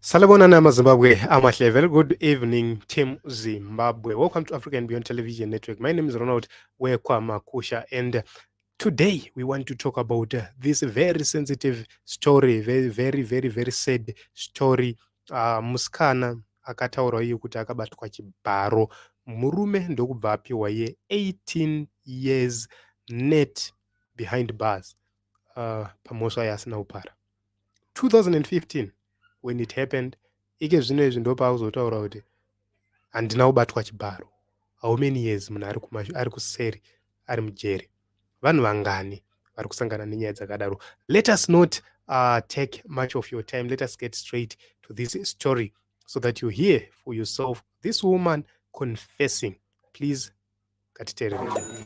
Salabonana Zimbabwe, Amahle. Very good evening, Team Zimbabwe. Welcome to African Beyond Television Network. My name is Ronald Wekwamakusha, and today we want to talk about this very sensitive story, very sad story. Musikana akataura iye kuti akabatwa Chibharo. Murume ndokubva apiwa ye 18 years net behind bars. Pamhosva yasina upara. 2015 when it happened, ike zvino izvi ndopa akuzotaura kuti handina kubatwa Chibharo. How many years munhu ari kuseri ari mujere? Vanhu vangani vari kusangana nenyaya dzakadaro? Let us not take much of your time. Let us get straight to this story so that you hear for yourself this woman confessing. Please katiteerere.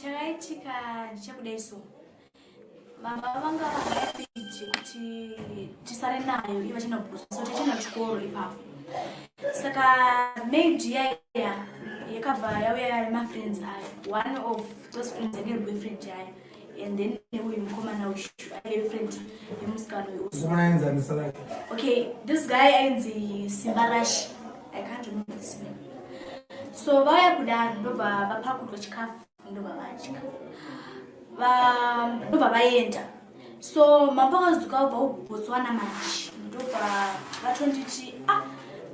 Chakaitika ndichakudaiso mama vanga happy kuti tisare nayo iva chinobhuza so tichina chikoro ipapo saka maid yaya yakabva yauya ma-friends ayo, one of those friends ane boyfriend yayo, and then uyu mukomana ushu ane friend yemusikana uyu. Okay, this guy ainzi Simbarashi, I can't remember his name. So vaya kudaro ndobva vapakudwa chikafu ndobva vadya ndobva vaenda. So mapakazuka ubva uBotswana manje ndobva vatonditi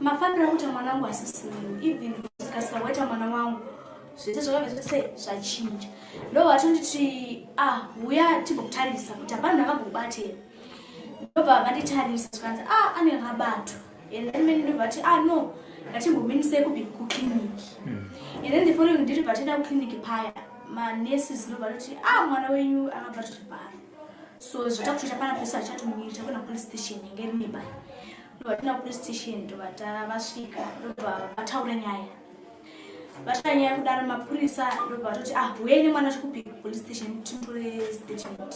mafambira kuti mwana wangu asisiwe, even sikasika waita mwana wangu zvese zvakabva zvese zvachinja. Ndobva vatonditi uya tigokutarisa kuti hapana akagokubatera. Ndobva vanditarisa zvikanzi ane akabatwa, and then mene ndobva ati no ngatimbomuendesei kukiriniki. And then the following day vatenda kukiriniki paya manurses ndobva vatoti mwana wenyu akabatwa Chibharo. So zvatakutoita pana pesa chatomira takuna police station ingeri nearby. Ndobva tina police station ndobva vasvika ndobva vataura nyaya. Vataura nyaya kudaro mapurisa ndobva vatoti uyai nemwana chikupi police station timutore statement.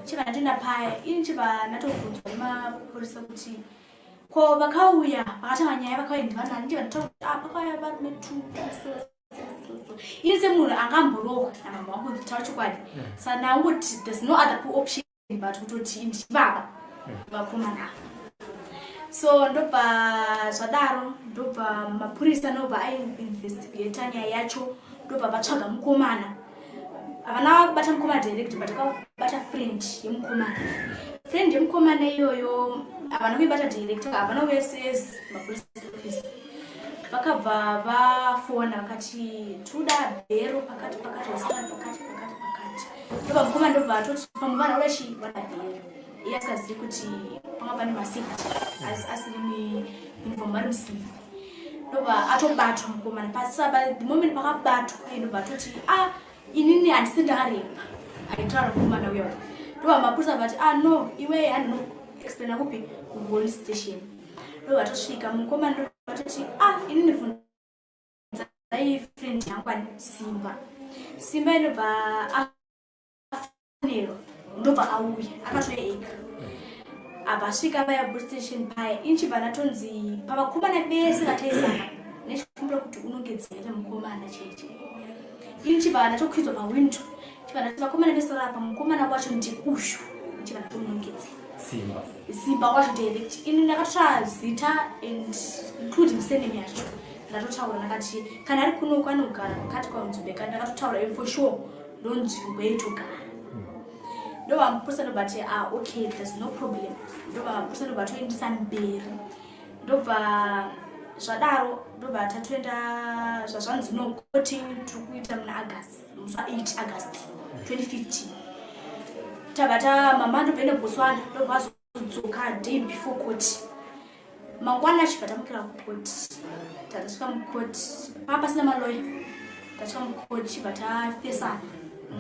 Chibva ndatoenda paya ini chibva ndatobvunzwa nemapurisa kuti ko vakauya vakatanga nyaya vakauya ndivanani, chibva ndataura kuti pakauya varume 2 so ini semunhu angamborohwa namama wangu kuti taura chokwadi saka nanguti there's no other option but kutoti ndibaba vakomana. So ndobva zvadaro ndobva mapurisa ndobva ainvestigata nyaya yacho ndobva vatsvaga mukomana. Havana kubata mukomana direct but vakabata friend yemukomana. Friend yemukomana iyoyo havana kuibata direct, havana kuSS mapurisa office. Vakabva vafona vakati toda bhero pakati pakati. Ndobva mukomana ndobva atoti pamuvana urechi vana bhero. Iye asikazivi kuti panga pane masafety asiri muuniform vari musivi. Ndobva atobatwa mukomana pasaba the moment pakabatwa ndobva atoti inini handisi ndakarepa aitaura mukomana uyo. Ndobva mapurisa vati no iwe handino explaina kupi kupolice station. Ndobva atosvika mukomana ndobva atoti inini ndibvunzai friend yangu ani Simba ndobva afonero ndobva auya akatouya ega. Apasvika paya police station paya ini chibva ndatonzi pavakomana bese vataisana nechikumbira kuti unongedzera mukomana cheche. Ini chibva ndatokwidzwa pawindo chibva ndati vakomana bese rapa mukomana wacho ndi ushu chibva ndatonongedzera Simba wacho direct. Ini ndakatotaura zita and including surname yacho ndatotaura ndakati kana ari kuno kwanogara pakati kwaunzibeka ndakatotaura iwe for sure ndonzvimbo yeitogara. Ndobva mapurisa ndobva ati okay there's no problem. Ndobva mapurisa ndobva atoendesa mberi. Ndobva zvadaro ndobva tatoenda zvazvanzi no courting tikuita muna August musi 8 August 2015. Tabata mama ndobva ende Botswana ndobva azodzoka day before court. Mangwana chibva tamukira kucourt. Tasvika mucourt pasina maloya. Tasvika mucourt chibva tafesana.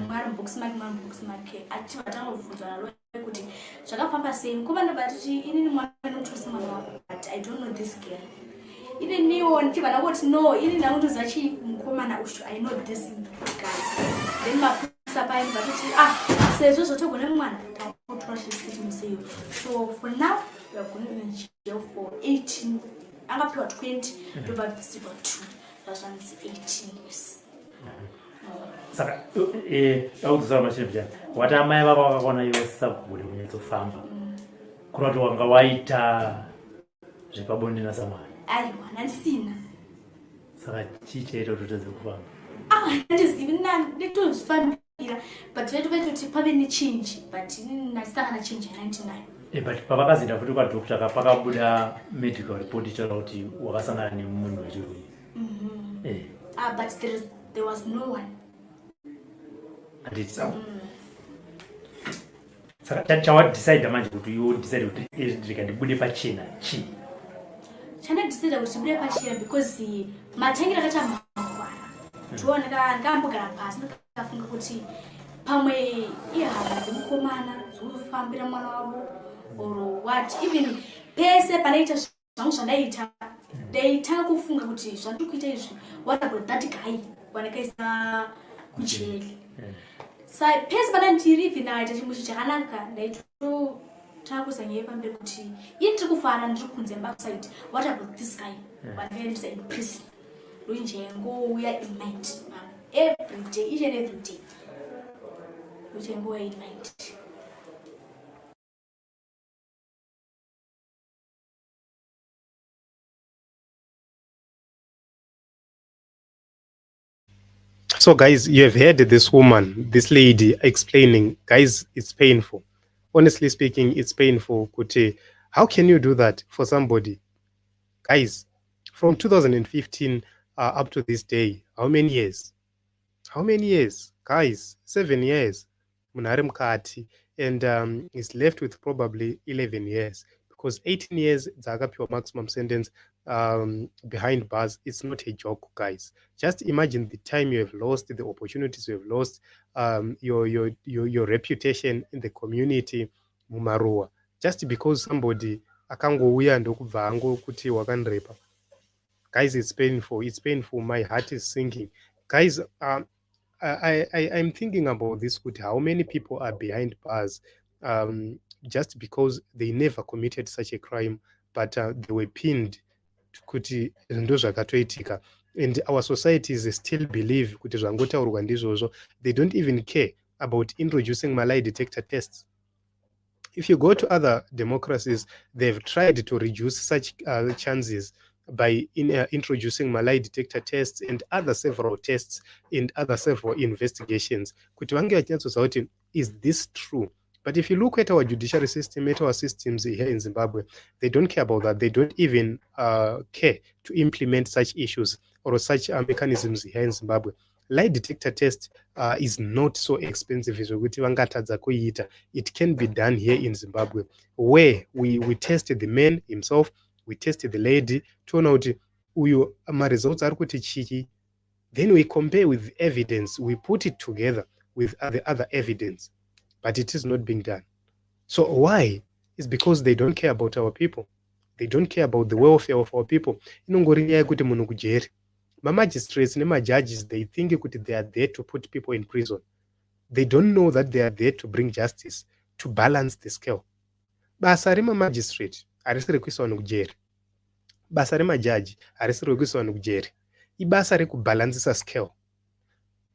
Mari box make achibva tangobvunzwa naloya kuti zvakafamba sei. Mukomana ndobva ati inini mwana ndinotoresa mwana wangu but I don't know this girl. Ini niwo ndichibva ndangoti no ini ndangotoziva mukomana ushu I know this guy. Then mapurisa paya ndobva toti sezvo zvotogona mwana takutora chimuseyo. So for now we are going in jail for 18. Angapiwa 20 ndobva bvisirwa 2 zvazvanzi 18 years. Saka audzisava mashiripya wati amai vava vakaona iwe sabhude kunyatsofamba kurati wanga waita zvepabonde nasamwari. Aiwa, ndisina. Saka chichaita kuti utadze kufamba. Handizivi nditozvifambira but vetoti pave nechange but ndasangana change ya 99. But pavakazoenda futi kwadhokota pakabuda medical report ichitaura kuti wakasangana nemunhu wechirwere. But there was no one. Handiti sawa. Saka chawadecide manje kuti iwe decide kuti ndikandibude pachena chii? Chandadecide kuti ndibude pachena because matangiro akachama tooneka ndakambogara pasi ndakafunga kuti pamwe ihama dzemukomana dzofambira mwana wavo or what even pese panoita zvangu zvandaita ndaitanga kufunga kuti zvandiri kuita izvi what about that guy wanakaisa kujeli. Sa pese panandiri even aita chinhu chakanaka ndaitotanga kuzanyaya pamberi kuti ini ndiri kufara ndiri kunze backside what about this guy wanakaendesa in prison. We go in mind every day, each and every day. We go in mind. So guys, you have heard this woman, this lady explaining, guys, it's painful. Honestly speaking, it's painful. Kuti, how can you do that for somebody? Guys, from 2015 up to this day, how many years? How many years? Guys, 7 years. Munari mukati. And he's left with probably 11 years. Because 18 years, akapiwa maximum sentence behind bars. It's not a joke, guys. Just imagine the time you have lost, the opportunities you have lost, your reputation in the community, mumaruwa. Just because somebody akangouya ndokubva ango kuti wakandirepa. Guys, it's painful. It's painful. My heart is sinking. Guys, I'm thinking about this. How many people are behind bars just because they never committed such a crime, but they were pinned kuti ndo zvakatoitika. And our societies still believe kuti zvangotaurwa ndizvozvo. They don't even care about introducing lie detector tests. If you go to other democracies, they've tried to reduce such chances by introducing lie detector tests and other several tests and other several investigations. Kuti vange vachinatsoziva kuti is this true? But if you look at our judiciary system, at our systems here in Zimbabwe, they don't care about that. They don't even care to implement such issues or such mechanisms here in Zimbabwe. Lie detector test is not so expensive. It can be done here in Zimbabwe, where we tested the man himself, we tested the lady, turn out my results are chiki. Then we compare with evidence, we put it together with the other evidence, but it is not being done. So why? It's because they don't care about our people. They don't care about the welfare of our people. My magistrates and my judges, they think they are there to put people in prison. They don't know that they are there to bring justice, to balance the scale. Basa rema magistrate arisiri kuiswa nokujeri. Basa rema judge arisiri kuiswa nokujeri. Ibasa rekubalancisa scale.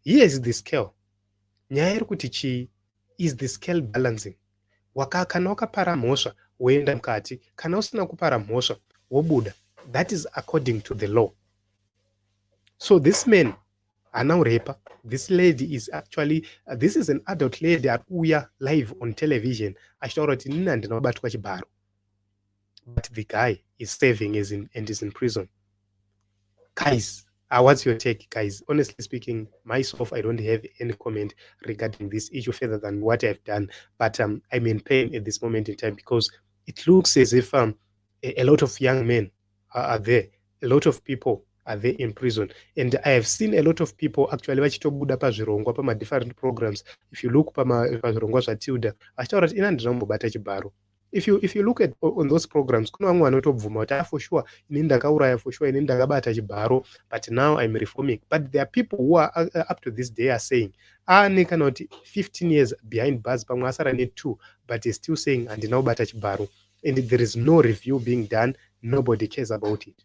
Here is the scale. Nyaya iri kuti chi is the scale balancing. Kana wakapara mhosva woenda mukati, kana usina kupara mhosva wobuda. That is according to the law. So this man are now raper. This lady is actually, this is an adult lady at Uya live on television. But the guy is serving and is in prison. Guys, what's your take, guys? Honestly speaking, myself, I don't have any comment regarding this issue further than what I've done. But I'm in pain at this moment in time because it looks as if a lot of young men are there. A lot of people are there in prison. And I have seen a lot of people actually vachitobuda pazvirongwa pama different programs. If you look pazvirongwa zvatilda, vachitaura kuti ina ndinambobata Chibharo. If you look at on those programs, kuna vamwe vanotobvuma kuti for sure ini ndakauraya, for sure ini ndakabata Chibharo, but now I'm reforming. But there are people who are up to this day are saying, nekana kuti 15 years behind bars, pamwe asara ne 2, but he's still saying andinaubata Chibharo. And there is no review being done. Nobody cares about it.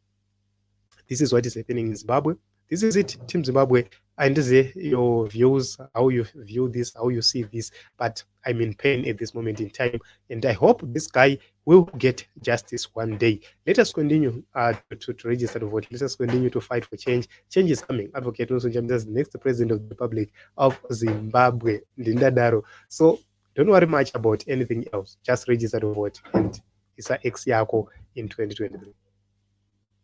This is what is happening in Zimbabwe. This is it, Team Zimbabwe. And this is your views, how you view this, how you see this. But I'm in pain at this moment in time, and I hope this guy will get justice one day. Let us continue to register to vote. Let us continue to fight for change. Change is coming. Advocate Nelson Chamisa is the next president of the Republic of Zimbabwe, Ndindadaro. So don't worry much about anything else. Just register to vote, and it's a ex yako in 2023.